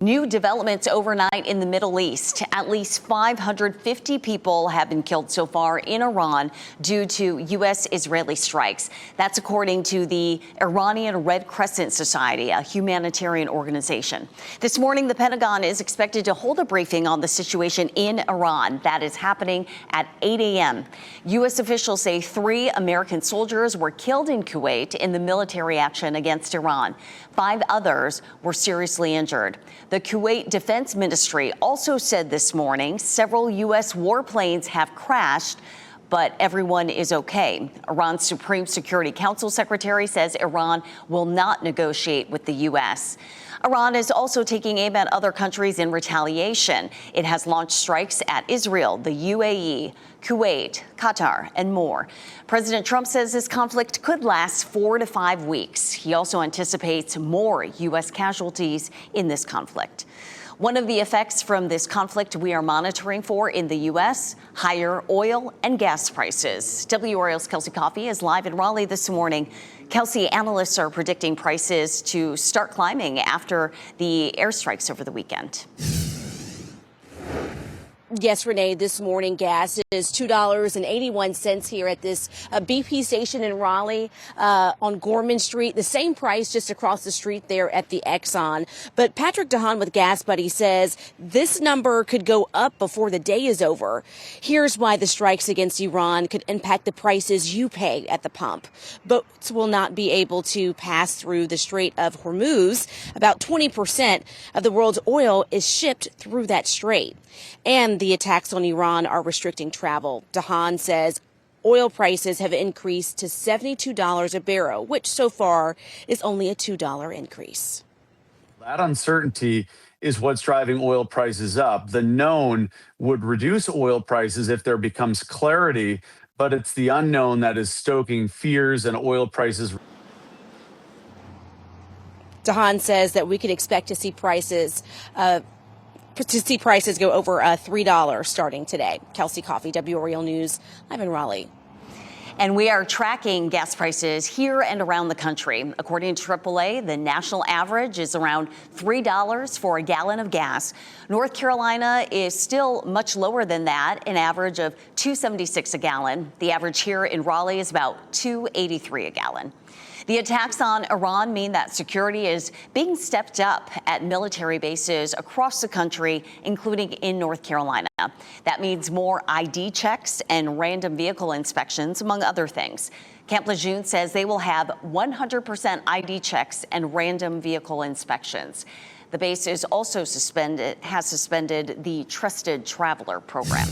New developments overnight in the Middle East. At least 550 people have been killed so far in Iran due to U.S.-Israeli strikes. That's according to the Iranian Red Crescent Society, a humanitarian organization. This morning, the Pentagon is expected to hold a briefing on the situation in Iran. That is happening at 8 a.m. U.S. officials say 3 American soldiers were killed in Kuwait in the military action against Iran. 5 others were seriously injured. The Kuwait Defense Ministry also said this morning several U.S. warplanes have crashed, but everyone is okay. Iran's Supreme Security Council secretary says Iran will not negotiate with the U.S. Iran is also taking aim at other countries in retaliation. It has launched strikes at Israel, the UAE, Kuwait, Qatar, and more. President Trump says this conflict could last 4 to 5 weeks. He also anticipates more U.S. casualties in this conflict. One of the effects from this conflict we are monitoring for in the U.S., higher oil and gas prices. WRAL's Kelsey Coffey is live in Raleigh this morning. Kelsey, analysts are predicting prices to start climbing after the airstrikes over the weekend. Yes, Renee, this morning gas is $2.81 here at this BP station in Raleigh on Gorman Street. The same price just across the street there at the Exxon. But Patrick DeHaan with Gas Buddy says this number could go up before the day is over. Here's why the strikes against Iran could impact the prices you pay at the pump. Boats will not be able to pass through the Strait of Hormuz. About 20% of the world's oil is shipped through that strait. And the attacks on Iran are restricting travel. DeHaan says oil prices have increased to $72 a barrel, which so far is only a $2 increase. That uncertainty is what's driving oil prices up. The known would reduce oil prices if there becomes clarity, but it's the unknown that is stoking fears and oil prices. DeHaan says that we could expect to see prices go over $3 starting today. Kelsey Coffey, WRAL News, live in Raleigh. And we are tracking gas prices here and around the country. According to AAA, the national average is around $3 for a gallon of gas. North Carolina is still much lower than that, an average of $2.76 a gallon. The average here in Raleigh is about $2.83 a gallon. The attacks on Iran mean that security is being stepped up at military bases across the country, including in North Carolina. That means more ID checks and random vehicle inspections, among other things. Camp Lejeune says they will have 100% ID checks and random vehicle inspections. The base is also has suspended the Trusted Traveler program.